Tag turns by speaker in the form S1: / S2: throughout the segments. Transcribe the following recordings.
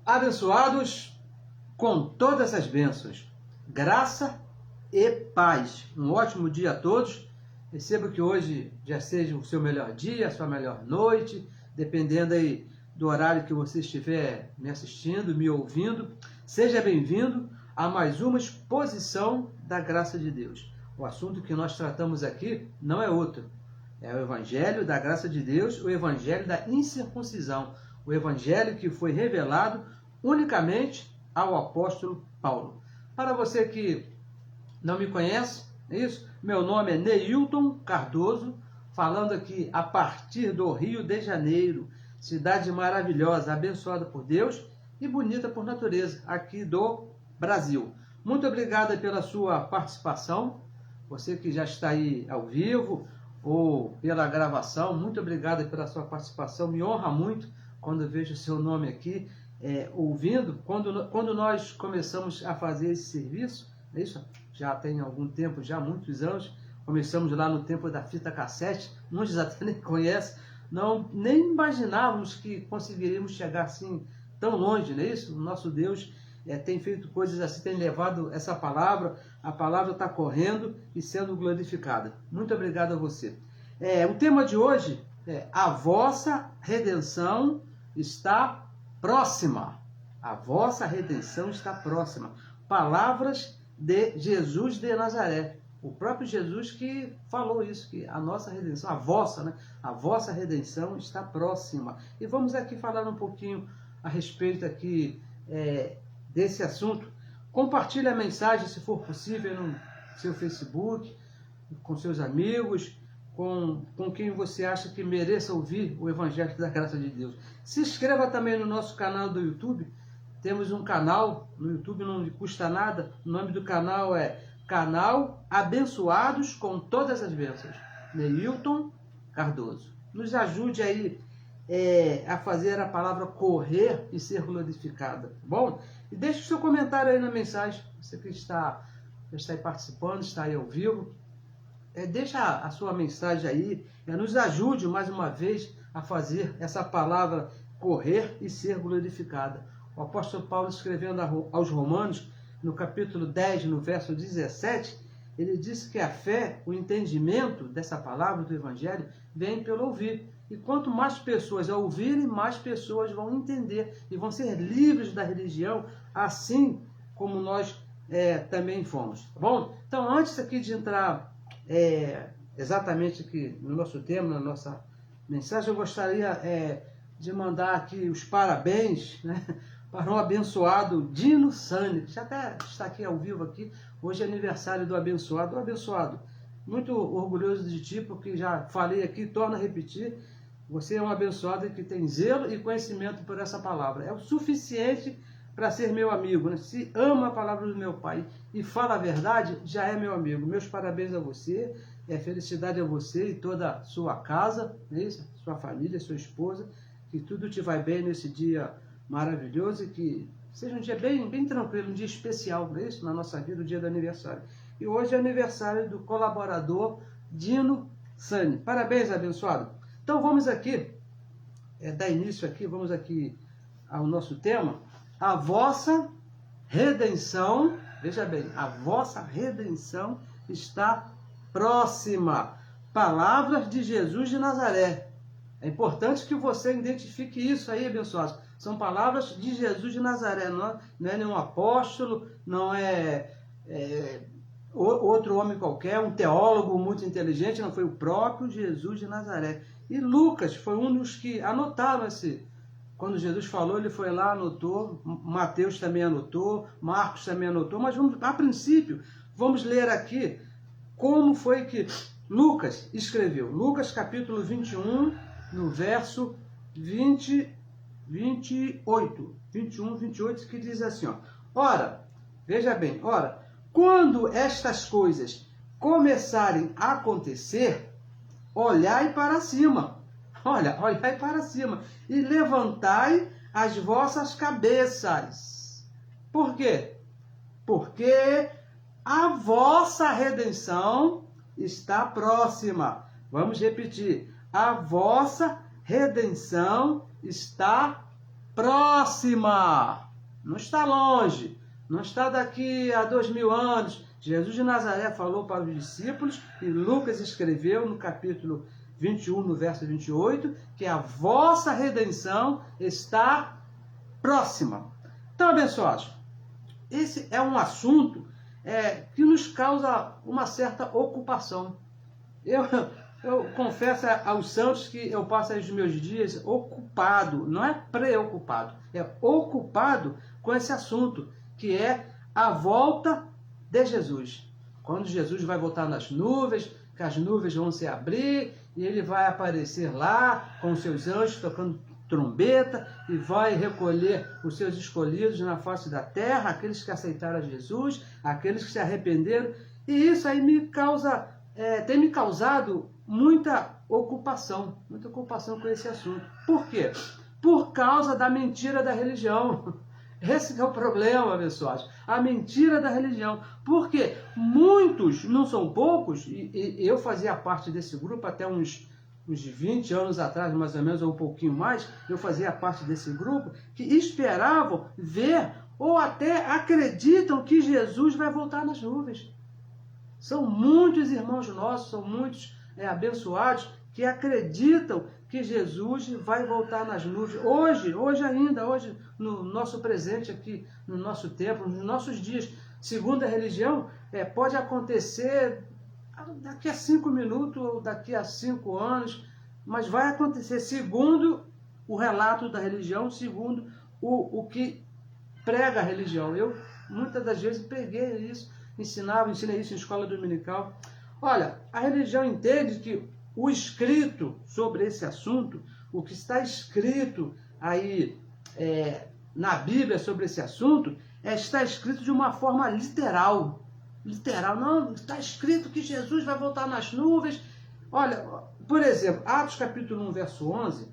S1: Abençoados com todas as bênçãos, graça e paz. Um ótimo dia a todos. Recebo que hoje já seja o seu melhor dia, a sua melhor noite, dependendo aí do horário que você estiver me assistindo, me ouvindo. Seja bem-vindo a mais uma exposição da graça de Deus. O assunto que nós tratamos aqui não é outro. É o Evangelho da graça de Deus, o Evangelho da incircuncisão. O Evangelho que foi revelado unicamente ao apóstolo Paulo. Para você que não me conhece, é isso? Meu nome é Neilton Cardoso, falando aqui a partir do Rio de Janeiro, cidade maravilhosa, abençoada por Deus e bonita por natureza, aqui do Brasil. Muito obrigado pela sua participação, você que já está aí ao vivo ou pela gravação, muito obrigado pela sua participação, me honra muito quando eu vejo o seu nome aqui, ouvindo. Quando nós começamos a fazer esse serviço, é isso? Já tem algum tempo, já muitos anos, começamos lá no tempo da fita cassete, muitos até nem conhecem, nem imaginávamos que conseguiríamos chegar assim tão longe, não é isso? O nosso Deus tem feito coisas assim, tem levado essa palavra, a palavra está correndo e sendo glorificada. Muito obrigado a você. O tema de hoje é: a vossa redenção está próxima. A vossa redenção está próxima. Palavras de Jesus de Nazaré. O próprio Jesus que falou isso, que a nossa redenção, a vossa, né? A vossa redenção está próxima. E vamos aqui falar um pouquinho a respeito aqui desse assunto. Compartilhe a mensagem, se for possível, no seu Facebook, com seus amigos, com quem você acha que mereça ouvir o Evangelho da Graça de Deus. Se inscreva também no nosso canal do YouTube. Temos um canal no YouTube, não lhe custa nada. O nome do canal é Canal Abençoados com Todas as Bênçãos. Neilton Cardoso. Nos ajude aí a fazer a palavra correr e ser glorificada. Tá bom? E deixe o seu comentário aí na mensagem. Você que está aí participando, está aí ao vivo. Deixa a sua mensagem aí, nos ajude mais uma vez a fazer essa palavra correr e ser glorificada. O apóstolo Paulo, escrevendo aos Romanos, no capítulo 10, no verso 17, ele disse que a fé, o entendimento dessa palavra do Evangelho, vem pelo ouvir. E quanto mais pessoas a ouvirem, mais pessoas vão entender e vão ser livres da religião, assim como nós também fomos. Tá bom? Então, antes aqui de entrar exatamente aqui no nosso tema, na nossa mensagem, eu gostaria de mandar aqui os parabéns, né, para o abençoado Dino Sani, que já até está aqui ao vivo aqui. Hoje é aniversário do abençoado. O abençoado, muito orgulhoso de ti, porque já falei aqui, torno a repetir, você é um abençoado que tem zelo e conhecimento por essa palavra. É o suficiente para ser meu amigo, né? Se ama a palavra do meu Pai e fala a verdade, já é meu amigo. Meus parabéns a você, felicidade a você e toda a sua casa, é isso? Sua família, sua esposa, que tudo te vai bem nesse dia maravilhoso e que seja um dia bem, bem tranquilo, um dia especial, não é isso? Na nossa vida, o dia do aniversário. E hoje é aniversário do colaborador Dino Sani. Parabéns, abençoado. Então vamos aqui, dar início aqui, vamos aqui ao nosso tema. A vossa redenção, veja bem, a vossa redenção está próxima. Palavras de Jesus de Nazaré. É importante que você identifique isso aí, abençoados. São palavras de Jesus de Nazaré, não é nenhum apóstolo, não é outro homem qualquer, um teólogo muito inteligente, não, foi o próprio Jesus de Nazaré. E Lucas foi um dos que anotaram quando Jesus falou, ele foi lá, anotou, Mateus também anotou, Marcos também anotou, mas a princípio, vamos ler aqui como foi que Lucas escreveu. Lucas capítulo 21, no verso 28, que diz assim, ó: Ora, veja bem, quando estas coisas começarem a acontecer, olhai para cima. Olhai para cima e levantai as vossas cabeças. Por quê? Porque a vossa redenção está próxima. Vamos repetir. A vossa redenção está próxima, não está longe, não está daqui a 2000 anos. Jesus de Nazaré falou para os discípulos e Lucas escreveu no capítulo 21, no verso 28, que a vossa redenção está próxima. Então, abençoados, esse é um assunto que nos causa uma certa ocupação. Eu confesso aos santos que eu passo os meus dias ocupado, não é preocupado, é ocupado com esse assunto, que é a volta de Jesus. Quando Jesus vai voltar nas nuvens, que as nuvens vão se abrir e ele vai aparecer lá com seus anjos tocando trombeta e vai recolher os seus escolhidos na face da terra, aqueles que aceitaram a Jesus, aqueles que se arrependeram. E isso aí tem me causado muita ocupação com esse assunto. Por quê? Por causa da mentira da religião. Esse é o problema, abençoados. A mentira da religião. Porque muitos, não são poucos, e eu fazia parte desse grupo até uns 20 anos atrás, mais ou menos, ou um pouquinho mais, eu fazia parte desse grupo, que esperavam ver, ou até acreditam que Jesus vai voltar nas nuvens. São muitos irmãos nossos, são muitos abençoados, que acreditam que Jesus vai voltar nas nuvens. Hoje ainda, no nosso presente aqui, no nosso tempo, nos nossos dias, segundo a religião, pode acontecer daqui a 5 minutos ou daqui a 5 anos, mas vai acontecer segundo o relato da religião, segundo o que prega a religião. Eu, muitas das vezes, peguei isso, ensinei isso em escola dominical. Olha, a religião entende que o escrito sobre esse assunto, o que está escrito aí na Bíblia sobre esse assunto, está escrito de uma forma literal. Não, está escrito que Jesus vai voltar nas nuvens. Olha, por exemplo, Atos capítulo 1, verso 11,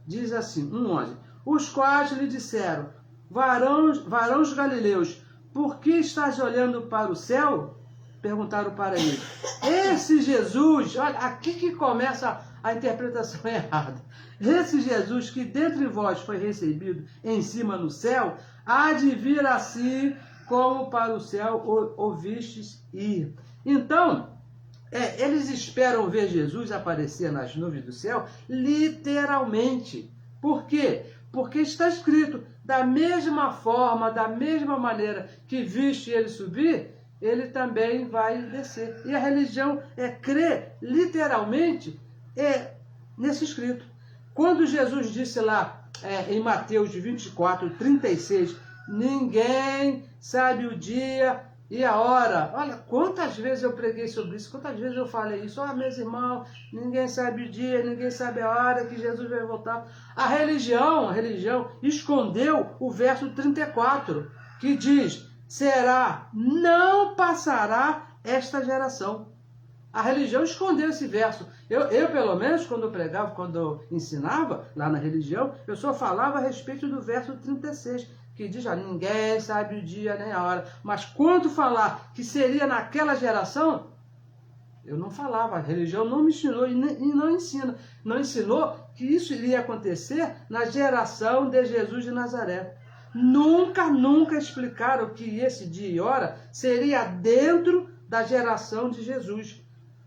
S1: diz assim, 1:11, os quais lhe disseram, varões galileus, por que estás olhando para o céu? Perguntaram para ele. Esse Jesus, olha, aqui que começa a interpretação errada. Esse Jesus que dentre vós foi recebido em cima no céu, há de vir assim como para o céu o vistes ir. Então, eles esperam ver Jesus aparecer nas nuvens do céu, literalmente. Por quê? Porque está escrito, da mesma forma, da mesma maneira que viste ele subir, ele também vai descer. E a religião crê literalmente nesse escrito. Quando Jesus disse lá em Mateus 24, 36, ninguém sabe o dia e a hora. Olha, quantas vezes eu preguei sobre isso, quantas vezes eu falei isso. Meus irmãos, ninguém sabe o dia, ninguém sabe a hora que Jesus vai voltar. A religião escondeu o verso 34, que diz, não passará esta geração. A religião escondeu esse verso. Eu pelo menos, quando eu pregava, quando eu ensinava lá na religião, eu só falava a respeito do verso 36, que diz, ninguém sabe o dia nem a hora. Mas quando falar que seria naquela geração, eu não falava. A religião não me ensinou e não ensina. Não ensinou que isso iria acontecer na geração de Jesus de Nazaré. Nunca explicaram que esse dia e hora seria dentro da geração de Jesus.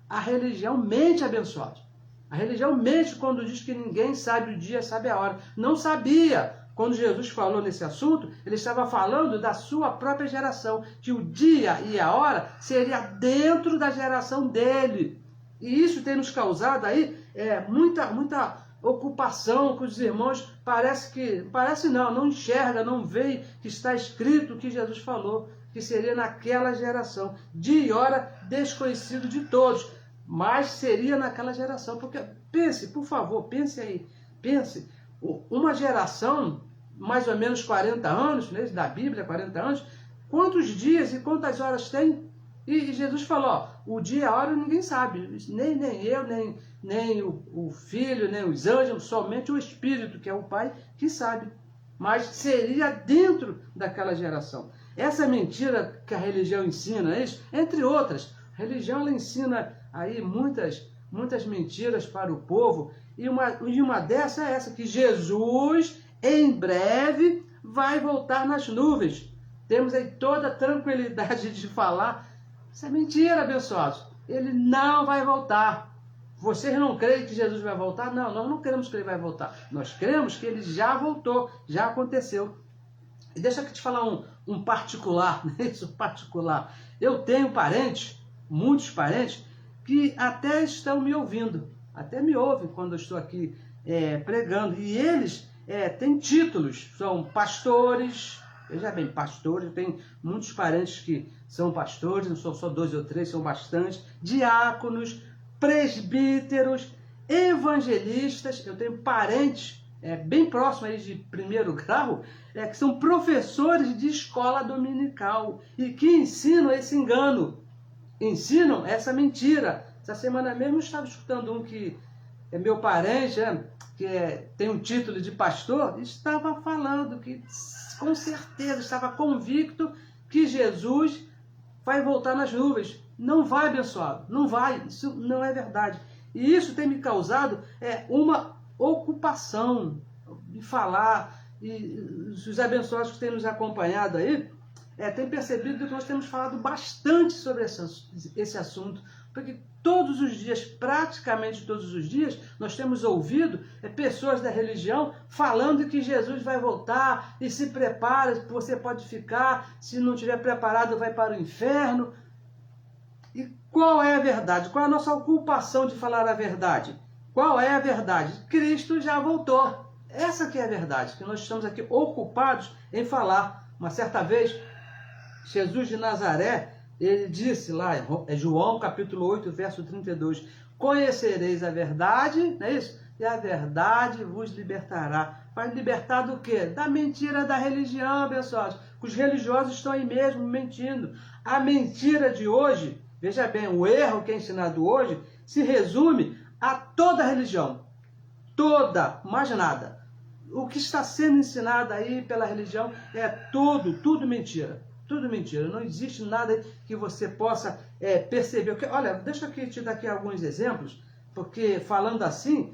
S1: A religião mente, abençoado. A religião mente quando diz que ninguém sabe o dia, sabe a hora. Não sabia. Quando Jesus falou nesse assunto, ele estava falando da sua própria geração, que o dia e a hora seria dentro da geração dele. E isso tem nos causado aí muita ocupação com os irmãos. Não enxerga, não vê que está escrito o que Jesus falou, que seria naquela geração, dia e hora desconhecido de todos, mas seria naquela geração. Porque pense, por favor, pense aí, uma geração, mais ou menos 40 anos, né, da Bíblia, 40 anos, quantos dias e quantas horas tem? E Jesus falou, o dia e a hora ninguém sabe, nem eu, nem o Filho, nem os anjos, somente o Espírito, que é o Pai, que sabe. Mas seria dentro daquela geração. Essa mentira que a religião ensina, entre outras, a religião ela ensina aí muitas mentiras para o povo, e uma dessas é essa, que Jesus em breve vai voltar nas nuvens. Temos aí toda a tranquilidade de falar. Isso é mentira, abençoados. Ele não vai voltar. Vocês não creem que Jesus vai voltar? Não, nós não cremos que ele vai voltar. Nós cremos que ele já voltou, já aconteceu. E deixa eu te falar um particular, isso, particular. Eu tenho parentes, muitos parentes, que até estão me ouvindo, até me ouvem quando eu estou aqui pregando. E eles têm títulos, são pastores, veja bem, pastores, eu tenho muitos parentes que são pastores, não são só 2 ou 3, são bastantes, diáconos, presbíteros, evangelistas. Eu tenho parentes bem próximos aí de primeiro grau, que são professores de escola dominical e que ensinam esse engano, ensinam essa mentira. Essa semana mesmo eu estava escutando um que é meu parente, que tem um título de pastor, estava falando que com certeza estava convicto que Jesus vai voltar nas nuvens. Não vai, abençoado, não vai, isso não é verdade. E isso tem me causado uma ocupação de falar, e os abençoados que têm nos acompanhado aí, têm percebido que nós temos falado bastante sobre esse assunto, porque todos os dias, praticamente todos os dias, nós temos ouvido pessoas da religião falando que Jesus vai voltar e se prepara, você pode ficar, se não estiver preparado vai para o inferno. E qual é a verdade? Qual é a nossa ocupação de falar a verdade? Qual é a verdade? Cristo já voltou. Essa que é a verdade, que nós estamos aqui ocupados em falar. Uma certa vez, Jesus de Nazaré, ele disse lá, João capítulo 8, verso 32, conhecereis a verdade, não é isso? E a verdade vos libertará. Vai libertar do quê? Da mentira da religião, abençoados. Os religiosos estão aí mesmo mentindo. A mentira de hoje, veja bem, o erro que é ensinado hoje se resume a toda a religião. Toda, mais nada. O que está sendo ensinado aí pela religião é tudo mentira. Tudo mentira. Não existe nada que você possa perceber. Olha, deixa eu te dar aqui alguns exemplos, porque falando assim,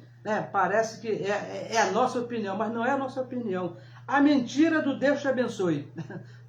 S1: parece que é a nossa opinião, mas não é a nossa opinião. A mentira do Deus te abençoe.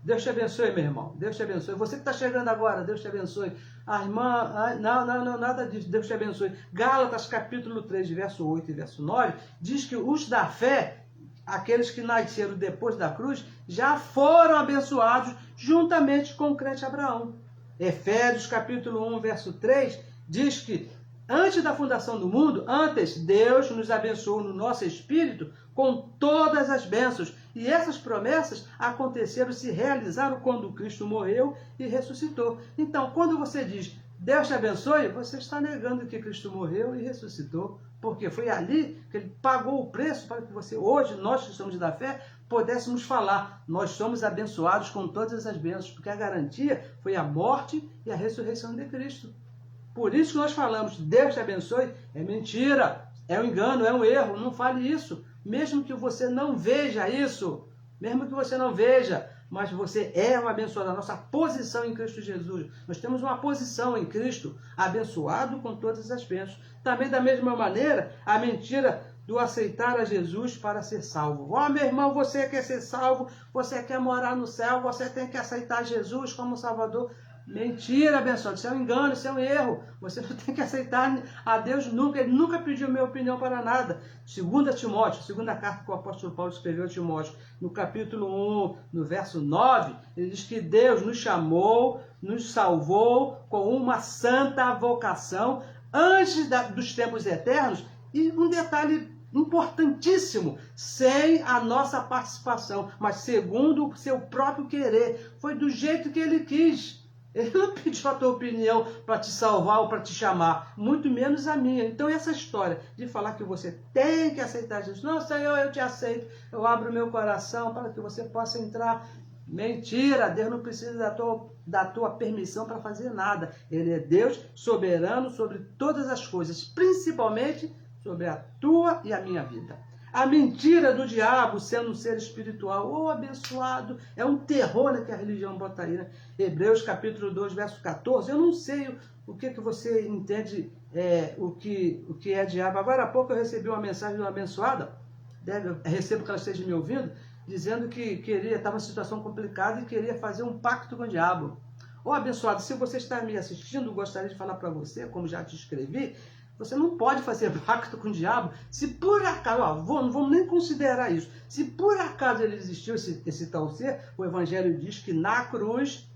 S1: Deus te abençoe, meu irmão. Deus te abençoe. Você que está chegando agora, Deus te abençoe. A irmã, não, nada disso. Deus te abençoe. Gálatas, capítulo 3, verso 8 e verso 9, diz que os da fé, aqueles que nasceram depois da cruz, já foram abençoados juntamente com o crente Abraão. Efésios, capítulo 1, verso 3, diz que antes da fundação do mundo, antes, Deus nos abençoou no nosso espírito com todas as bênçãos. E essas promessas aconteceram, se realizaram quando Cristo morreu e ressuscitou. Então, quando você diz, Deus te abençoe, você está negando que Cristo morreu e ressuscitou. Porque foi ali que ele pagou o preço para que você, hoje, nós que somos da fé, pudéssemos falar. Nós somos abençoados com todas as bênçãos, porque a garantia foi a morte e a ressurreição de Cristo. Por isso que nós falamos, Deus te abençoe, é mentira, é um engano, é um erro, não fale isso. Mesmo que você não veja isso, mesmo que você não veja, mas você é um abençoado. A nossa posição em Cristo Jesus, nós temos uma posição em Cristo, abençoado com todas as bênçãos. Também da mesma maneira, a mentira do aceitar a Jesus para ser salvo. Meu irmão, você quer ser salvo, você quer morar no céu, você tem que aceitar Jesus como Salvador. Mentira, abençoado, isso é um engano, isso é um erro. Você não tem que aceitar a Deus nunca, ele nunca pediu minha opinião para nada. 2 Timóteo, segunda carta que o apóstolo Paulo escreveu a Timóteo, no capítulo 1, no verso 9, ele diz que Deus nos chamou, nos salvou com uma santa vocação antes dos tempos eternos. E um detalhe importantíssimo, sem a nossa participação, mas segundo o seu próprio querer, foi do jeito que ele quis. Ele não pediu a tua opinião para te salvar ou para te chamar, muito menos a minha. Então essa história de falar que você tem que aceitar Jesus, não, Senhor, eu te aceito, eu abro meu coração para que você possa entrar. Mentira, Deus não precisa da tua permissão para fazer nada. Ele é Deus soberano sobre todas as coisas, principalmente sobre a tua e a minha vida. A mentira do diabo sendo um ser espiritual, abençoado, é um terror que a religião bota aí, né? Hebreus capítulo 2, verso 14, eu não sei o que você entende, o que é diabo. Agora há pouco eu recebi uma mensagem de uma abençoada, recebo que ela esteja me ouvindo, dizendo que estava em situação complicada e queria fazer um pacto com o diabo. Ô abençoado, se você está me assistindo, gostaria de falar para você, como já te escrevi, você não pode fazer pacto com o diabo se por acaso, não vamos nem considerar isso, se por acaso ele existiu, esse tal ser, o Evangelho diz que na cruz,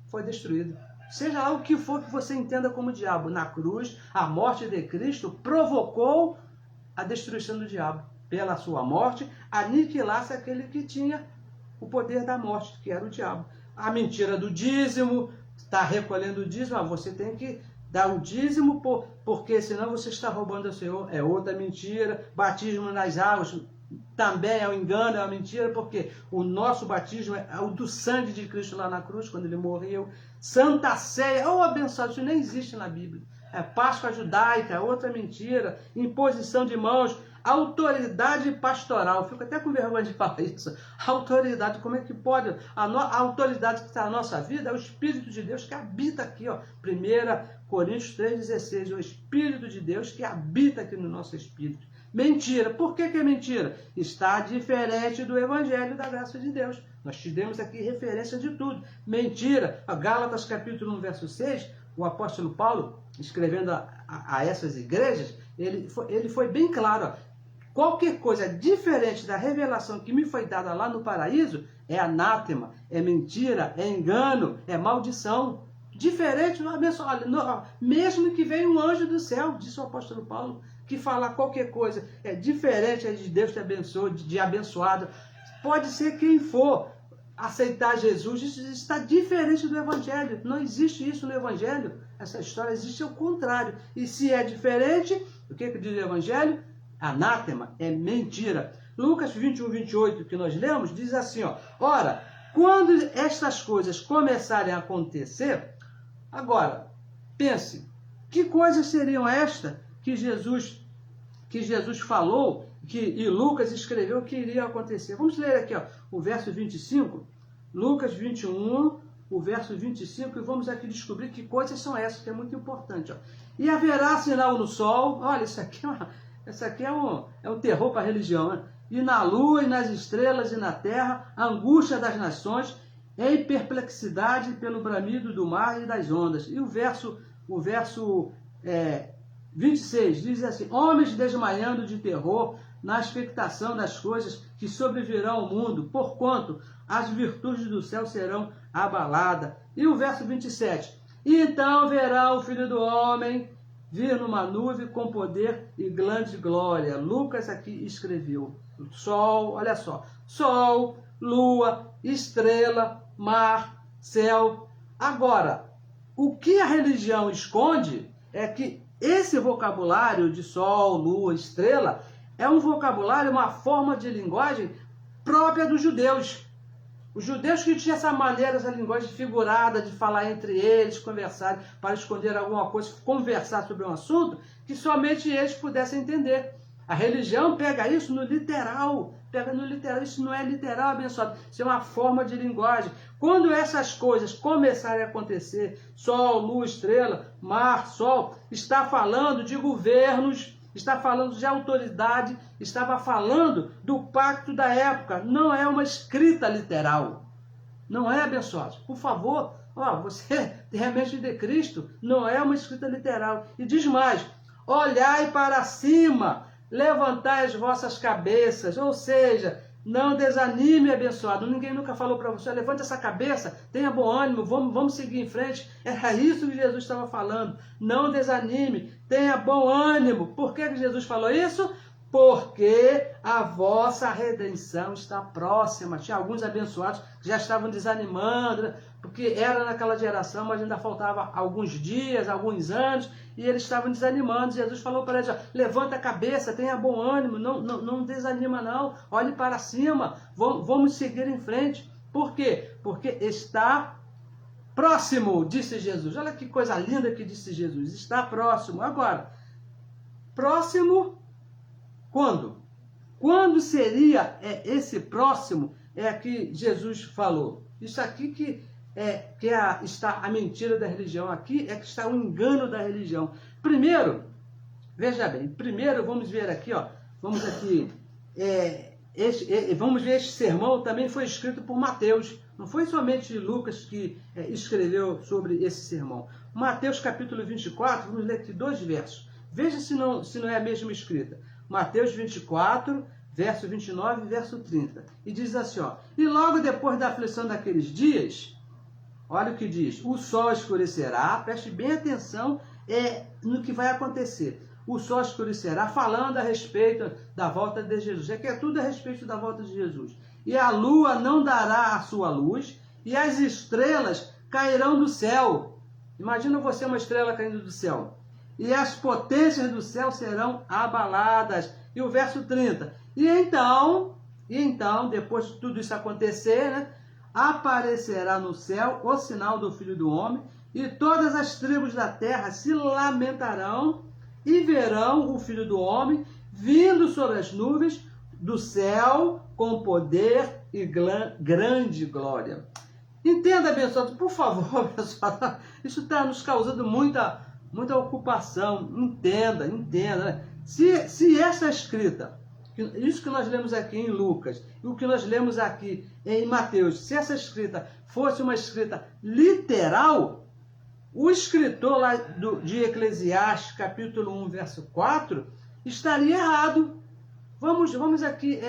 S1: foi destruído. Seja lá o que for que você entenda como diabo, na cruz, a morte de Cristo provocou a destruição do diabo. Pela sua morte, aniquilasse aquele que tinha o poder da morte, que era o diabo. A mentira do dízimo, está recolhendo o dízimo, você tem que dar o dízimo, porque senão você está roubando ao Senhor, é outra mentira. Batismo nas águas também é um engano, é uma mentira, porque o nosso batismo é o do sangue de Cristo lá na cruz, quando ele morreu. Santa Ceia, abençoado, isso nem existe na Bíblia. É Páscoa judaica, outra mentira. Imposição de mãos, autoridade pastoral. Eu fico até com vergonha de falar isso. Autoridade, como é que pode? A autoridade que está na nossa vida é o Espírito de Deus que habita aqui. 1 Coríntios 3,16. O Espírito de Deus que habita aqui no nosso espírito. Mentira. Por que é mentira? Está diferente do Evangelho da graça de Deus. Nós te demos aqui referência de tudo. Mentira. Gálatas capítulo 1, verso 6, o apóstolo Paulo, escrevendo a essas igrejas, ele foi bem claro. Qualquer coisa diferente da revelação que me foi dada lá no paraíso é anátema, é mentira, é engano, é maldição. Diferente, mesmo que venha um anjo do céu, disse o apóstolo Paulo, que falar qualquer coisa é diferente, é de Deus te abençoe, de abençoado. Pode ser quem for aceitar Jesus, isso está diferente do Evangelho. Não existe isso no Evangelho. Essa história existe ao contrário. E se é diferente, o que diz o Evangelho? Anátema, é mentira. Lucas 21, 28, que nós lemos, diz assim, ora, quando estas coisas começarem a acontecer, agora, pense, que coisas seriam estas que Jesus falou, e Lucas escreveu que iria acontecer? Vamos ler aqui, o verso 25, Lucas 21, o verso 25, e vamos aqui descobrir que coisas são essas, que é muito importante. E haverá sinal no sol, olha, isso aqui é um terror para a religião, né? E na lua, e nas estrelas, e na terra, a angústia das nações, em perplexidade pelo bramido do mar e das ondas. E o verso 26 diz assim, homens desmaiando de terror, na expectação das coisas que sobrevirão ao mundo, porquanto as virtudes do céu serão abaladas. E o verso 27, e então verá o Filho do Homem vir numa nuvem com poder e grande glória. Lucas aqui escreveu. Sol, olha só. Sol, lua, estrela, mar, céu. Agora, o que a religião esconde é que esse vocabulário de sol, lua, estrela é um vocabulário, uma forma de linguagem própria dos judeus. Os judeus que tinham essa maneira, essa linguagem figurada de falar entre eles, conversar, para esconder alguma coisa, conversar sobre um assunto, que somente eles pudessem entender. A religião pega isso no literal, isso não é literal, abençoado, isso é uma forma de linguagem. Quando essas coisas começarem a acontecer, sol, lua, estrela, mar, sol, está falando de governos, está falando de autoridade, estava falando do pacto da época. Não é uma escrita literal. Não é, abençoados? Por favor, você realmente de Cristo, não é uma escrita literal. E diz mais, olhai para cima, levantai as vossas cabeças, ou seja, não desanime, abençoado. Ninguém nunca falou para você, levante essa cabeça, tenha bom ânimo, vamos seguir em frente. Era isso que Jesus estava falando. Não desanime, tenha bom ânimo. Por que Jesus falou isso? Porque a vossa redenção está próxima. Tinha alguns abençoados que já estavam desanimando, porque era naquela geração, mas ainda faltava alguns dias, alguns anos, e eles estavam desanimando. Jesus falou para eles, levanta a cabeça, tenha bom ânimo, não desanima não, olhe para cima, vamos seguir em frente. Por quê? Porque está próximo, disse Jesus. Olha que coisa linda que disse Jesus, está próximo. Agora, próximo quando? Quando seria esse próximo que Jesus falou? Isso aqui está a mentira da religião, aqui é que está o engano da religião. Primeiro, veja bem, vamos ver aqui, vamos aqui vamos ver, este sermão também foi escrito por Mateus. Não foi somente Lucas que escreveu sobre esse sermão. Mateus capítulo 24, vamos ler aqui 2 versos. Veja se não é a mesma escrita. Mateus 24, verso 29 e verso 30. E diz assim, ó: e logo depois da aflição daqueles dias, olha o que diz: o sol escurecerá, preste bem atenção no que vai acontecer. O sol escurecerá, falando a respeito da volta de Jesus. Aqui é tudo a respeito da volta de Jesus. E a lua não dará a sua luz, e as estrelas cairão do céu. Imagina você uma estrela caindo do céu. E as potências do céu serão abaladas. E o verso 30. E então, depois de tudo isso acontecer, né, aparecerá no céu o sinal do Filho do Homem, e todas as tribos da terra se lamentarão e verão o Filho do Homem vindo sobre as nuvens do céu com poder e grande glória. Entenda, abençoado, por favor, abençoado, isso está nos causando muita ocupação. Entenda, né? Se essa escrita, isso que nós lemos aqui em Lucas, e o que nós lemos aqui em Mateus, se essa escrita fosse uma escrita literal, o escritor lá de Eclesiastes, capítulo 1, verso 4, estaria errado. Vamos aqui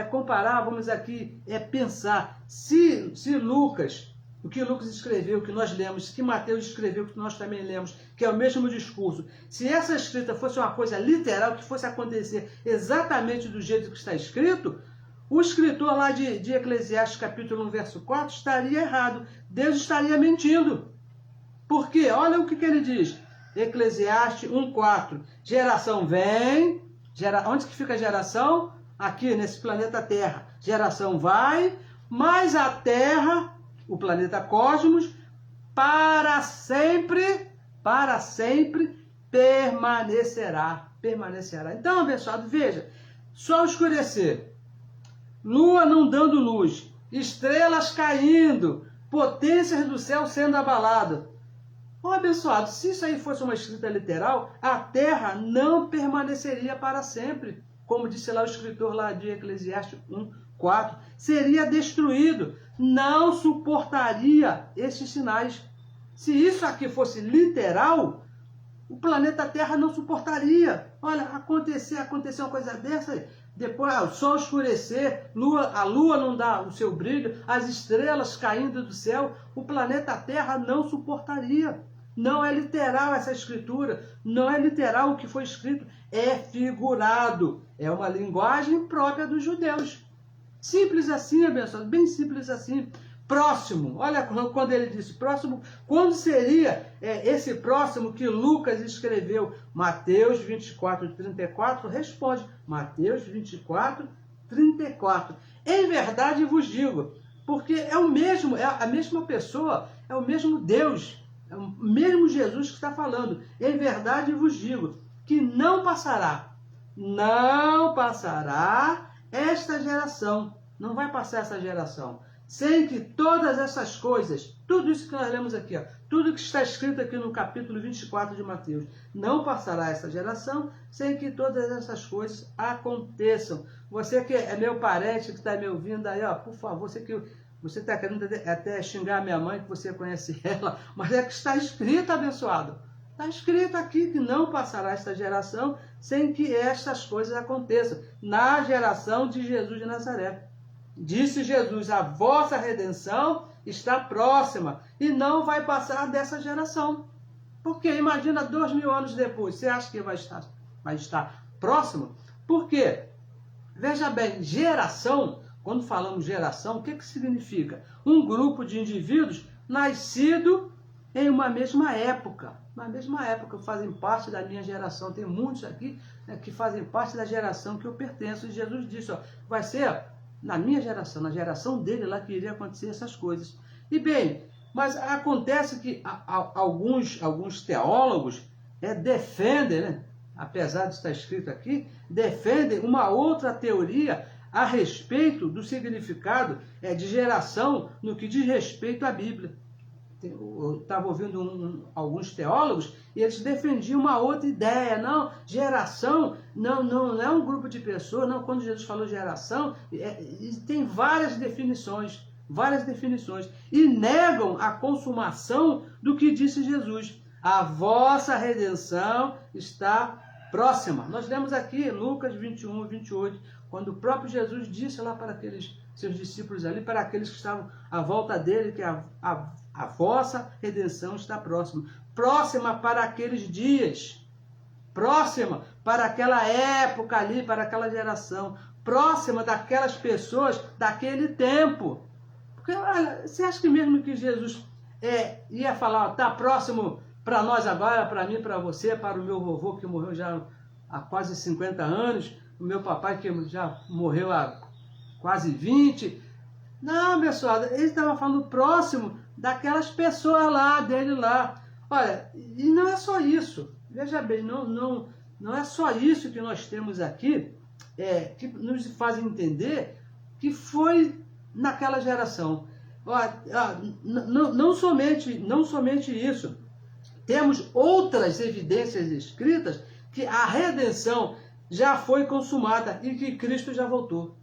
S1: comparar, vamos aqui pensar. Se Lucas, o que Lucas escreveu, o que nós lemos, que Mateus escreveu, o que nós também lemos, que é o mesmo discurso, se essa escrita fosse uma coisa literal, que fosse acontecer exatamente do jeito que está escrito, o escritor lá de Eclesiastes, capítulo 1, verso 4, estaria errado. Deus estaria mentindo. Por quê? Olha o que ele diz. Eclesiastes 1,4. Geração vem. Onde que fica a geração? Aqui, nesse planeta Terra. Geração vai, mas a Terra, o planeta Cosmos, para sempre permanecerá. Então, abençoado, veja. Sol escurecer. Lua não dando luz. Estrelas caindo. Potências do céu sendo abaladas. Abençoado, se isso aí fosse uma escrita literal, a terra não permaneceria para sempre. Como disse lá o escritor lá de Eclesiastes 1,4. Seria destruído. Não suportaria esses sinais. Se isso aqui fosse literal, o planeta Terra não suportaria. Olha, aconteceu uma coisa dessa aí. Depois, o sol escurecer, a lua não dá o seu brilho, as estrelas caindo do céu, o planeta Terra não suportaria. Não é literal essa escritura, não é literal o que foi escrito, é figurado. É uma linguagem própria dos judeus. Simples assim, abençoado, bem simples assim. Próximo, olha quando ele disse próximo, quando seria esse próximo que Lucas escreveu? Mateus 24, 34, responde, Mateus 24, 34. Em verdade vos digo, porque é a mesma pessoa, é o mesmo Deus, é o mesmo Jesus que está falando. Em verdade vos digo, que não passará esta geração, não vai passar essa geração, sem que todas essas coisas, tudo isso que nós lemos aqui, tudo que está escrito aqui no capítulo 24 de Mateus, não passará essa geração sem que todas essas coisas aconteçam. Você que é meu parente, que está me ouvindo aí, por favor, você está querendo até xingar a minha mãe, que você conhece ela, mas é que está escrito, abençoado. Está escrito aqui que não passará esta geração sem que estas coisas aconteçam. Na geração de Jesus de Nazaré. Disse Jesus, a vossa redenção está próxima e não vai passar dessa geração. Porque imagina 2000 anos depois, você acha que vai estar próximo? Por quê? Veja bem, geração, quando falamos geração, o que significa? Um grupo de indivíduos nascido em uma mesma época. Na mesma época, fazem parte da minha geração. Tem muitos aqui que fazem parte da geração que eu pertenço. E Jesus disse, vai ser na minha geração, na geração dele lá que iria acontecer essas coisas. E bem, mas acontece que alguns teólogos defendem, apesar de estar escrito aqui, defendem uma outra teoria a respeito do significado de geração no que diz respeito à Bíblia. eu estava ouvindo alguns teólogos e eles defendiam uma outra ideia. Não, geração não é um grupo de pessoas. Não, quando Jesus falou geração, tem várias definições. E negam a consumação do que disse Jesus. A vossa redenção está próxima. Nós lemos aqui Lucas 21, 28, quando o próprio Jesus disse lá para aqueles seus discípulos ali, para aqueles que estavam à volta dele, que a vossa redenção está próxima. Próxima para aqueles dias. Próxima para aquela época ali, para aquela geração. Próxima daquelas pessoas daquele tempo. Porque, olha, você acha que mesmo que Jesus ia falar, está próximo para nós agora, para mim, para você, para o meu vovô que morreu já há quase 50 anos, o meu papai que já morreu há quase 20. Não, pessoal, ele estava falando próximo daquelas pessoas lá, dele lá. Olha, e não é só isso. Veja bem, não é só isso que nós temos aqui, que nos fazem entender que foi naquela geração. Não somente isso. Temos outras evidências escritas que a redenção já foi consumada e que Cristo já voltou.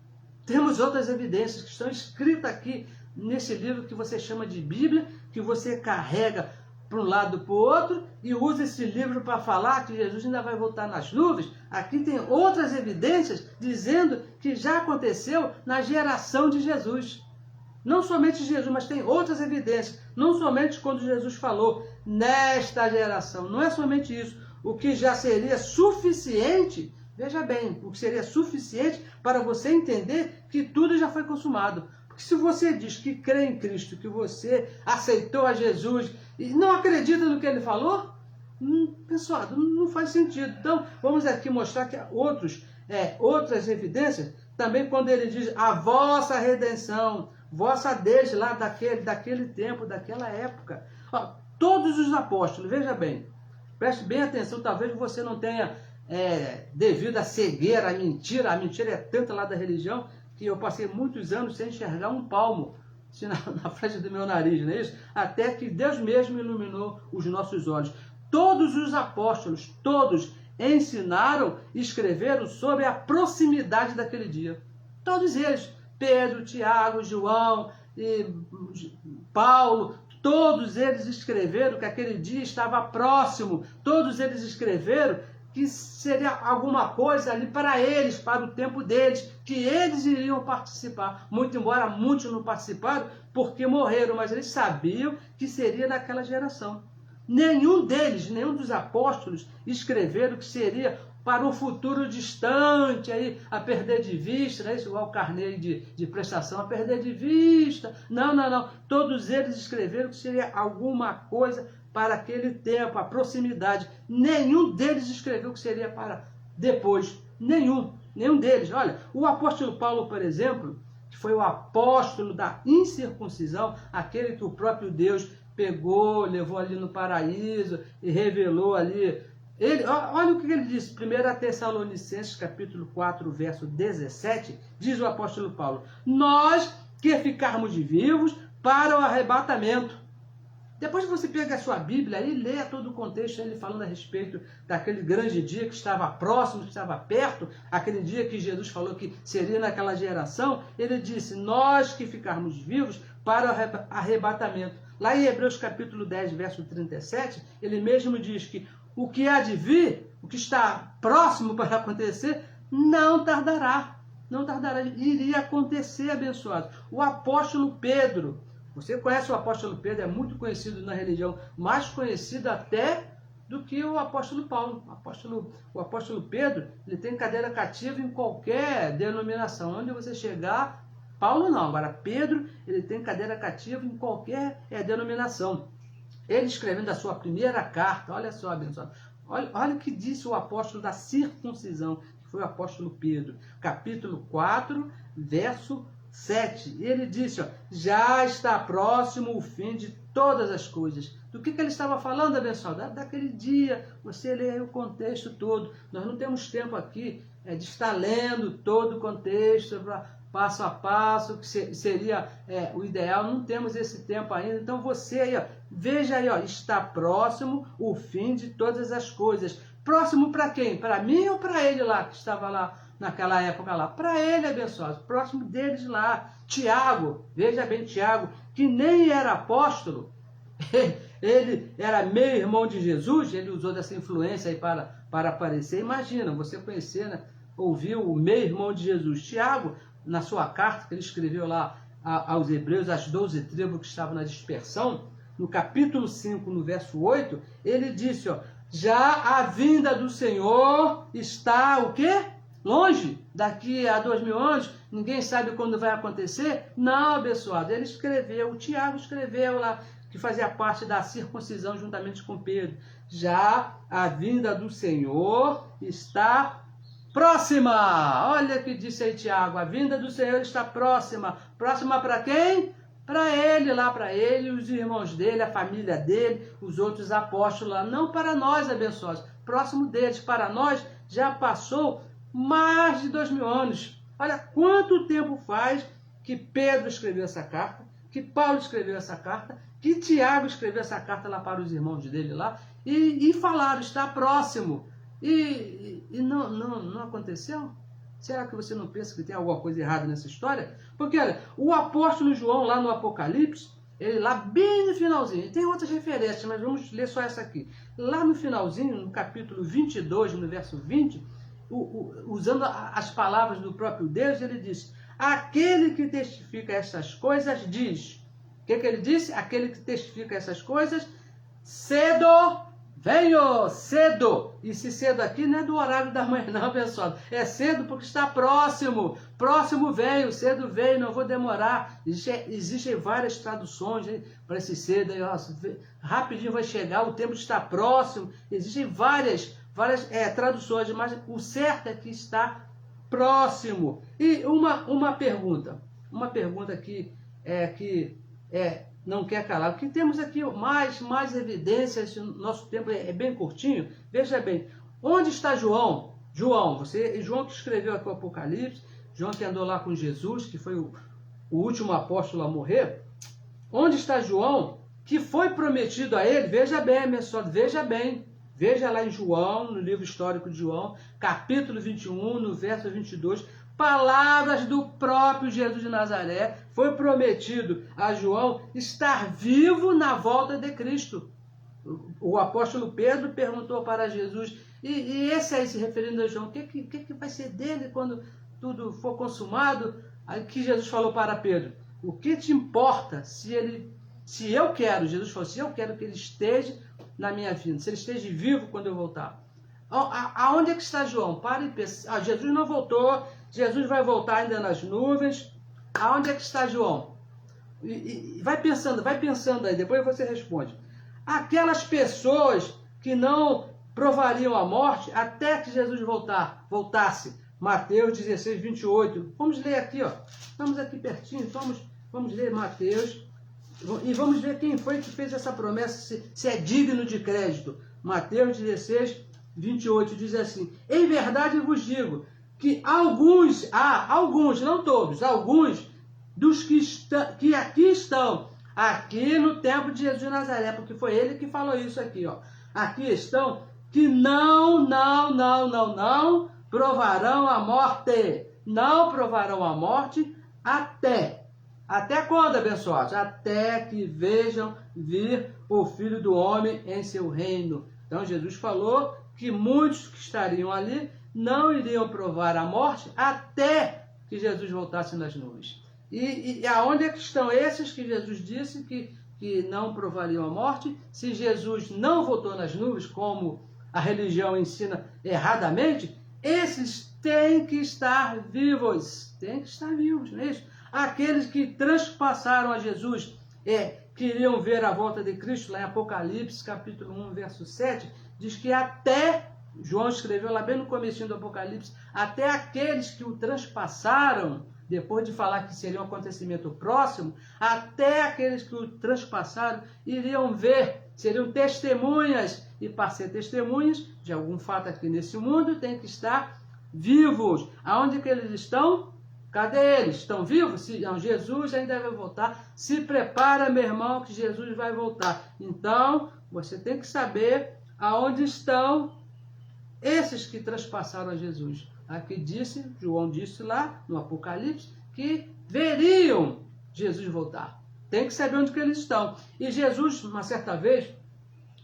S1: Temos outras evidências que estão escritas aqui nesse livro que você chama de Bíblia, que você carrega para um lado para o outro e usa esse livro para falar que Jesus ainda vai voltar nas nuvens. Aqui tem outras evidências dizendo que já aconteceu na geração de Jesus. Não somente Jesus, mas tem outras evidências. Não somente quando Jesus falou nesta geração. Não é somente isso. O que já seria suficiente, veja bem, o que seria suficiente para você entender que tudo já foi consumado. Porque se você diz que crê em Cristo, que você aceitou a Jesus e não acredita no que ele falou, pessoal, não faz sentido. Então, vamos aqui mostrar que há outras evidências, também quando ele diz a vossa redenção, vossa desde lá daquele tempo, daquela época. Ó, todos os apóstolos, veja bem, preste bem atenção, talvez você não tenha, devido à cegueira, à mentira é tanta lá da religião, que eu passei muitos anos sem enxergar um palmo assim, na frente do meu nariz, não é isso? Até que Deus mesmo iluminou os nossos olhos. Todos os apóstolos, todos ensinaram e escreveram sobre a proximidade daquele dia. Todos eles, Pedro, Tiago, João e Paulo, todos eles escreveram que aquele dia estava próximo. Todos eles escreveram que seria alguma coisa ali para eles, para o tempo deles, que eles iriam participar. Muito embora muitos não participaram porque morreram, mas eles sabiam que seria naquela geração. Nenhum dos apóstolos escreveram que seria para um futuro distante, aí, a perder de vista, né? Isso igual o carnê de prestação, a perder de vista. Não. Todos eles escreveram que seria alguma coisa para aquele tempo, a proximidade. Nenhum deles escreveu que seria para depois. Nenhum deles. Olha, o apóstolo Paulo, por exemplo, que foi o apóstolo da incircuncisão, aquele que o próprio Deus pegou, levou ali no paraíso e revelou ali. Olha o que ele disse, 1 Tessalonicenses capítulo 4, verso 17, diz o apóstolo Paulo: nós que ficarmos vivos para o arrebatamento. Depois você pega a sua Bíblia e lê todo o contexto, ele falando a respeito daquele grande dia que estava próximo, que estava perto, aquele dia que Jesus falou que seria naquela geração. Ele disse, nós que ficarmos vivos para o arrebatamento. Lá em Hebreus capítulo 10, verso 37, ele mesmo diz que o que há de vir, o que está próximo para acontecer, não tardará. Não tardará, iria acontecer, abençoado. O apóstolo Pedro, você conhece o apóstolo Pedro, é muito conhecido na religião, mais conhecido até do que o apóstolo Paulo. O apóstolo Pedro, ele tem cadeira cativa em qualquer denominação. Onde você chegar, Paulo não. Agora, Pedro, ele tem cadeira cativa em qualquer denominação. Ele escrevendo a sua primeira carta, olha só, abençoado, olha o que disse o apóstolo da circuncisão, que foi o apóstolo Pedro, capítulo 4, verso 7. Ele disse, já está próximo o fim de todas as coisas. Do que ele estava falando, abençoado? Daquele dia, você lê o contexto todo. Nós não temos tempo aqui de estar lendo todo o contexto passo a passo, que seria o ideal. Não temos esse tempo ainda. Então você aí, ó, veja aí, ó, está próximo o fim de todas as coisas. Próximo para quem? Para mim ou para ele lá, que estava lá naquela época lá? Para ele, abençoado, próximo deles lá. Tiago, veja bem, Tiago, que nem era apóstolo, ele era meio irmão de Jesus, ele usou dessa influência aí para aparecer. Imagina, você conhecer, né, ouvir o meio irmão de Jesus. Tiago, na sua carta que ele escreveu lá aos Hebreus, às 12 tribos que estavam na dispersão, no capítulo 5, no verso 8, ele disse, ó, já a vinda do Senhor está, o quê? Longe, daqui a 2000 anos, ninguém sabe quando vai acontecer. Não, abençoado, ele escreveu, o Tiago escreveu lá, que fazia parte da circuncisão juntamente com Pedro. Já a vinda do Senhor está próxima. Olha o que disse aí Tiago, a vinda do Senhor está próxima. Próxima para quem? Para ele, lá para ele, os irmãos dele, a família dele, os outros apóstolos lá. Não para nós, abençoados. Próximo deles, para nós, já passou mais de 2000 anos. Olha quanto tempo faz que Pedro escreveu essa carta, que Paulo escreveu essa carta, que Tiago escreveu essa carta lá para os irmãos dele lá, e falaram, está próximo. E não aconteceu? Será que você não pensa que tem alguma coisa errada nessa história? Porque, olha, o apóstolo João, lá no Apocalipse, ele lá bem no finalzinho, tem outras referências, mas vamos ler só essa aqui. Lá no finalzinho, no capítulo 22, no verso 20, usando as palavras do próprio Deus, ele diz, aquele que testifica essas coisas diz. O que ele disse? Aquele que testifica essas coisas, cedo venho, cedo. E se cedo aqui não é do horário da manhã, não, pessoal. É cedo porque está próximo. Próximo venho, cedo venho, não vou demorar. Existem várias traduções para esse cedo. Aí, ó, rapidinho vai chegar, o tempo está próximo. Existem várias traduções, mas o certo é que está próximo. E uma pergunta que não quer calar, porque temos aqui mais evidências, nosso tempo é bem curtinho. Veja bem, onde está João? João que escreveu aqui o Apocalipse, João que andou lá com Jesus, que foi o último apóstolo a morrer. Onde está João, que foi prometido a ele? Veja bem, pessoal, veja bem. Veja lá em João, no livro histórico de João, capítulo 21, no verso 22, palavras do próprio Jesus de Nazaré. Foi prometido a João estar vivo na volta de Cristo. O apóstolo Pedro perguntou para Jesus, e esse aí se referindo a João, o que vai ser dele quando tudo for consumado? Aí que Jesus falou para Pedro, o que te importa se eu quero, Jesus falou, se eu quero que ele esteja na minha vida, se ele esteja vivo quando eu voltar. Aonde é que está João? Para e pensa. Jesus não voltou, Jesus vai voltar ainda nas nuvens. Aonde é que está João? E vai pensando aí, depois você responde. Aquelas pessoas que não provariam a morte até que Jesus voltasse. Mateus 16, 28. Vamos ler aqui, ó. Estamos aqui pertinho, vamos ler Mateus. E vamos ver quem foi que fez essa promessa, se é digno de crédito. Mateus 16, 28 diz assim, em verdade vos digo que alguns, não todos, alguns dos que aqui estão, aqui no tempo de Jesus de Nazaré, porque foi ele que falou isso aqui, ó. Aqui estão que não provarão a morte. Não provarão a morte até. Até quando, abençoados? Até que vejam vir o Filho do Homem em seu reino. Então Jesus falou que muitos que estariam ali não iriam provar a morte até que Jesus voltasse nas nuvens. E aonde é que estão esses que Jesus disse que não provariam a morte? Se Jesus não voltou nas nuvens, como a religião ensina erradamente, esses têm que estar vivos. Têm que estar vivos, não é isso? Aqueles que transpassaram a Jesus, queriam ver a volta de Cristo, lá em Apocalipse, capítulo 1, verso 7, diz que até, João escreveu lá bem no comecinho do Apocalipse, até aqueles que o transpassaram, depois de falar que seria um acontecimento próximo, até aqueles que o transpassaram iriam ver, seriam testemunhas, e para ser testemunhas de algum fato aqui nesse mundo, tem que estar vivos. Aonde que eles estão? Cadê eles? Estão vivos? Não, Jesus ainda vai voltar. Se prepara, meu irmão, que Jesus vai voltar. Então, você tem que saber aonde estão esses que transpassaram a Jesus. Aqui disse, João disse lá no Apocalipse, que veriam Jesus voltar. Tem que saber onde que eles estão. E Jesus, uma certa vez,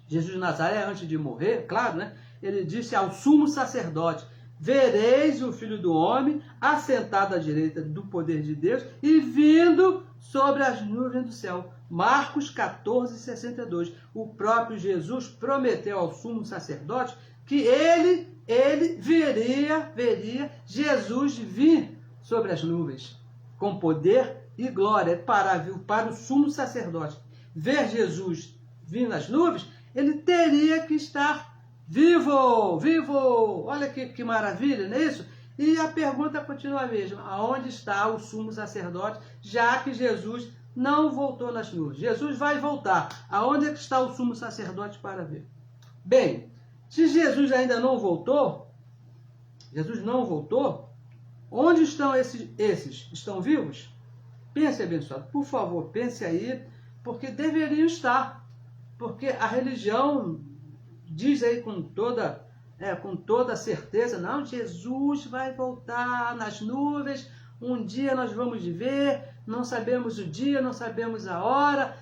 S1: Jesus de Nazaré, antes de morrer, claro, né? Ele disse ao sumo sacerdote: vereis o Filho do Homem assentado à direita do poder de Deus e vindo sobre as nuvens do céu. Marcos 14, 62. O próprio Jesus prometeu ao sumo sacerdote que ele veria Jesus vir sobre as nuvens com poder e glória. Para o sumo sacerdote ver Jesus vir nas nuvens, ele teria que estar vivo, vivo. Olha que maravilha, não é isso? E a pergunta continua a mesma: aonde está o sumo sacerdote, já que Jesus não voltou nas nuvens? Jesus vai voltar. Aonde é que está o sumo sacerdote para ver? Bem, se Jesus ainda não voltou, onde estão esses? Estão vivos? Pense, abençoado, por favor, pense aí, porque deveriam estar. Porque a religião diz aí com toda certeza: não, Jesus vai voltar nas nuvens, um dia nós vamos ver, não sabemos o dia, não sabemos a hora.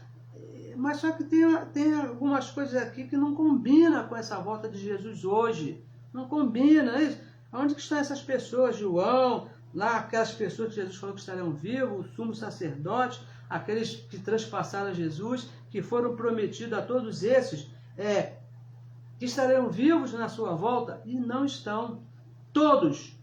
S1: Mas só que tem algumas coisas aqui que não combinam com essa volta de Jesus hoje. Não combina, é isso? Onde que estão essas pessoas, João, lá aquelas pessoas que Jesus falou que estariam vivos, o sumo sacerdote, aqueles que transpassaram Jesus, que foram prometidos a todos esses, que estarão vivos na sua volta, e não estão. Todos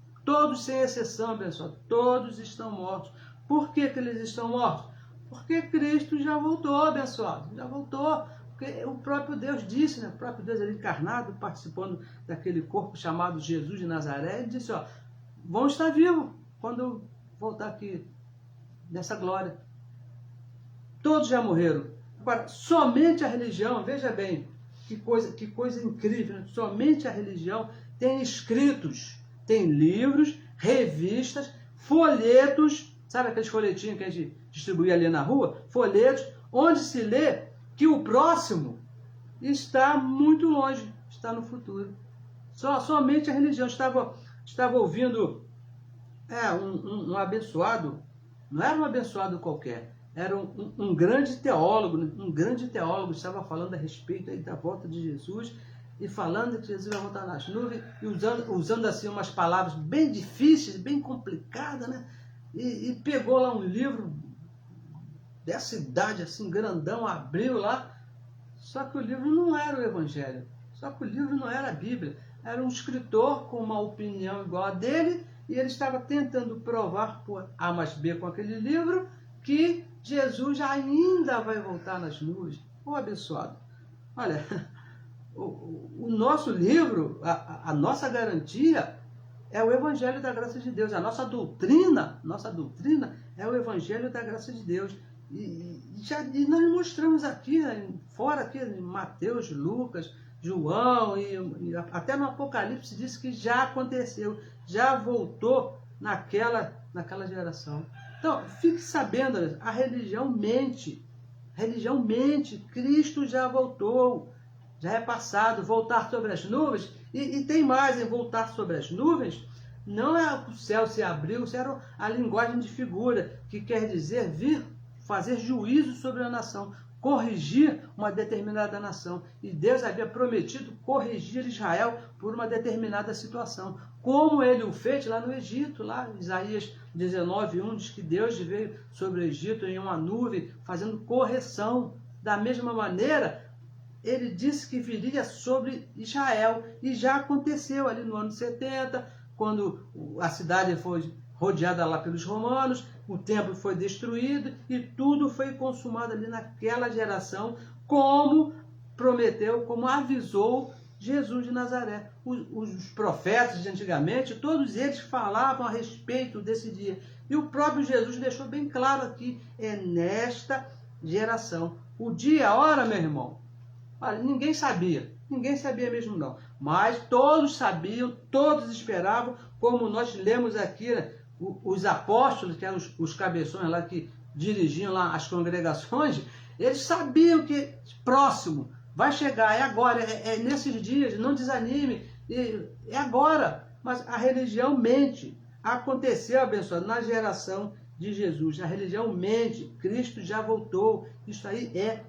S1: sem exceção, pessoal, todos estão mortos. Por que eles estão mortos? Porque Cristo já voltou, abençoado, já voltou. Porque o próprio Deus disse, né? O próprio Deus ali encarnado, participando daquele corpo chamado Jesus de Nazaré, ele disse: vão estar vivos quando voltar aqui nessa glória. Todos já morreram. Agora, somente a religião, veja bem, que coisa incrível, né? Somente a religião tem escritos, tem livros, revistas, folhetos, sabe aqueles folhetinhos que a gente distribuía ali na rua? Folhetos, onde se lê que o próximo está muito longe, está no futuro. Somente a religião. Estava ouvindo um abençoado, não era um abençoado qualquer, era um grande teólogo, né? Um grande teólogo estava falando a respeito aí da volta de Jesus e falando que Jesus vai voltar nas nuvens e usando assim umas palavras bem difíceis, bem complicadas, né? E pegou lá um livro dessa idade, assim, grandão, abriu lá, só que o livro não era o Evangelho, só que o livro não era a Bíblia, era um escritor com uma opinião igual a dele, e ele estava tentando provar por A mais B com aquele livro que Jesus ainda vai voltar nas nuvens. Ô abençoado, olha, o nosso livro, a nossa garantia é o Evangelho da graça de Deus. A nossa doutrina é o Evangelho da graça de Deus. E nós mostramos aqui, fora aqui, em Mateus, Lucas, João, e até no Apocalipse diz que já aconteceu, já voltou naquela geração. Então, fique sabendo, a religião mente. Cristo já voltou, já é passado. Voltar sobre as nuvens, e tem mais em voltar sobre as nuvens, não é o céu se abriu, isso era a linguagem de figura, que quer dizer vir fazer juízo sobre a nação, corrigir uma determinada nação. E Deus havia prometido corrigir Israel por uma determinada situação, como ele o fez lá no Egito, lá em Isaías 19:1, diz que Deus veio sobre o Egito em uma nuvem, fazendo correção. Da mesma maneira, ele disse que viria sobre Israel, e já aconteceu ali no ano 70, quando a cidade foi rodeada lá pelos romanos, o templo foi destruído e tudo foi consumado ali naquela geração, como prometeu, como avisou Jesus de Nazaré. Os profetas de antigamente, todos eles falavam a respeito desse dia. E o próprio Jesus deixou bem claro aqui: é nesta geração. O dia, a hora, meu irmão, olha, ninguém sabia mesmo não. Mas todos sabiam, todos esperavam, como nós lemos aqui, né? os apóstolos, que eram os cabeções lá que dirigiam lá as congregações, eles sabiam que próximo vai chegar, é agora, é nesses dias, não desanime, é agora. Mas a religião mente. Aconteceu, abençoado, na geração de Jesus. A religião mente, Cristo já voltou. Isso aí é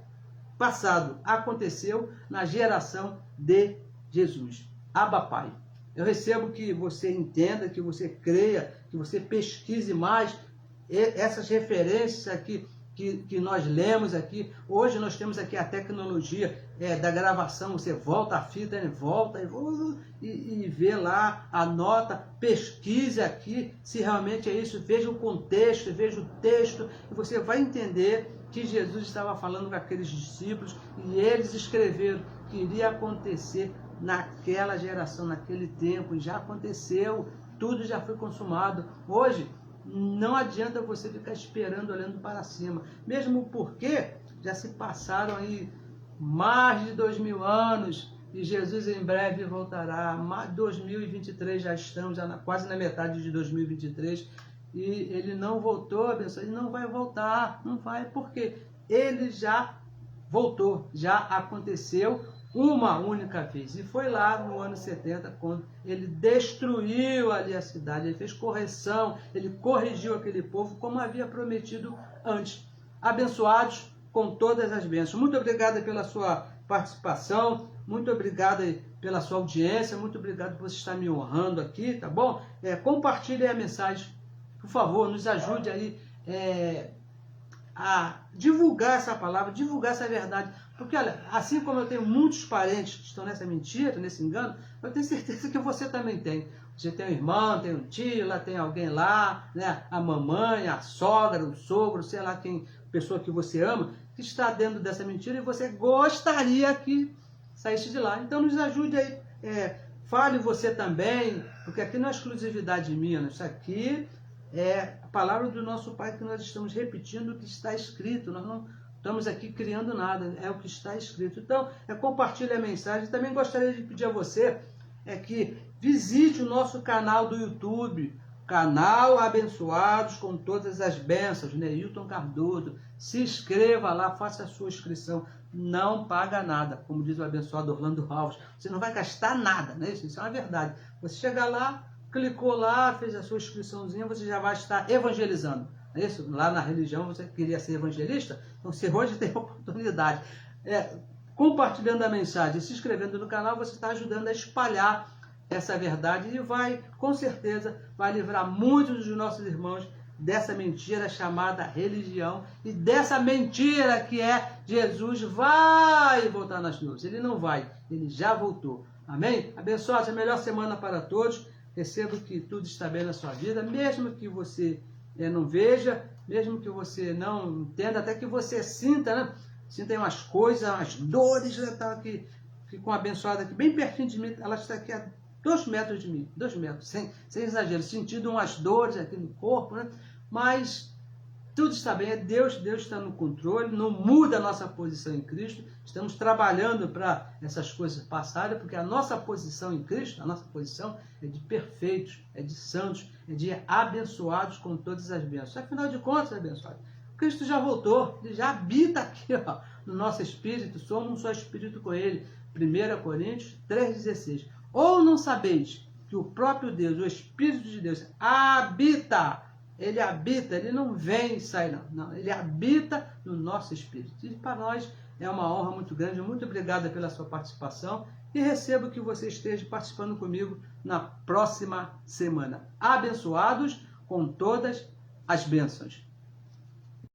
S1: passado. Aconteceu na geração de Jesus. Abba, Pai. Eu recebo que você entenda, que você creia, que você pesquise mais essas referências aqui que nós lemos aqui. Hoje nós temos aqui a tecnologia da gravação. Você volta a fita, volta e vê lá, anota, pesquise aqui se realmente é isso. Veja o contexto, veja o texto e você vai entender que Jesus estava falando com aqueles discípulos e eles escreveram que iria acontecer naquela geração, naquele tempo, e já aconteceu, tudo já foi consumado. Hoje, não adianta você ficar esperando, olhando para cima, mesmo porque já se passaram aí mais de 2000 anos e Jesus em breve voltará. 2023 já estamos quase na metade de 2023 e ele não voltou, abençoado, ele não vai voltar, não vai, porque ele já voltou, já aconteceu uma única vez. E foi lá no ano 70, quando ele destruiu ali a cidade, ele fez correção, ele corrigiu aquele povo como havia prometido antes. Abençoados com todas as bênçãos. Muito obrigado pela sua participação, muito obrigado pela sua audiência, muito obrigado por você estar me honrando aqui, tá bom? Compartilhe a mensagem, por favor, nos ajude aí a divulgar essa palavra, divulgar essa verdade. Porque, olha, assim como eu tenho muitos parentes que estão nessa mentira, nesse engano, eu tenho certeza que você também tem. Você tem um irmão, tem um tio, lá tem alguém lá, né? A mamãe, a sogra, o sogro, sei lá quem, pessoa que você ama, que está dentro dessa mentira e você gostaria que saísse de lá. Então nos ajude aí, fale você também, porque aqui não é exclusividade minha, isso aqui é a palavra do nosso Pai que nós estamos repetindo o que está escrito, nós não estamos aqui criando nada, é o que está escrito. Então, compartilhe a mensagem. Também gostaria de pedir a você que visite o nosso canal do YouTube, canal Abençoados com Todas as Bênçãos, Neilton Cardoso. Se inscreva lá, faça a sua inscrição. Não paga nada, como diz o abençoado Orlando Alves. Você não vai gastar nada, né? Isso é uma verdade. Você chega lá, clicou lá, fez a sua inscriçãozinha, você já vai estar evangelizando. É isso? Lá na religião você queria ser evangelista? Então você hoje tem a oportunidade. Compartilhando a mensagem, se inscrevendo no canal, você está ajudando a espalhar essa verdade e vai, com certeza, vai livrar muitos dos nossos irmãos dessa mentira chamada religião e dessa mentira que é Jesus vai voltar nas nuvens. Ele não vai, ele já voltou. Amém? Abençoados, a melhor semana para todos. Recebo que tudo está bem na sua vida, mesmo que você não veja, mesmo que você não entenda, até que você sinta, né? Sinta aí umas coisas, umas dores, né? Tá aqui, com a abençoada aqui, bem pertinho de mim, ela está aqui a 2 metros de mim, 2 metros, sem exagero, sentindo umas dores aqui no corpo, né? Mas tudo está bem, Deus está no controle, não muda a nossa posição em Cristo, estamos trabalhando para essas coisas passarem, porque a nossa posição em Cristo, a nossa posição é de perfeitos, é de santos, é de abençoados com todas as bênçãos. Afinal de contas, abençoado, Cristo já voltou, ele já habita aqui, ó, no nosso espírito, somos um só espírito com ele. 1 Coríntios 3,16. Ou não sabeis que o próprio Deus, o Espírito de Deus, habita, ele não vem e sai, não, ele habita no nosso espírito. E para nós é uma honra muito grande, muito obrigado pela sua participação e recebo que você esteja participando comigo na próxima semana. Abençoados com todas as bênçãos.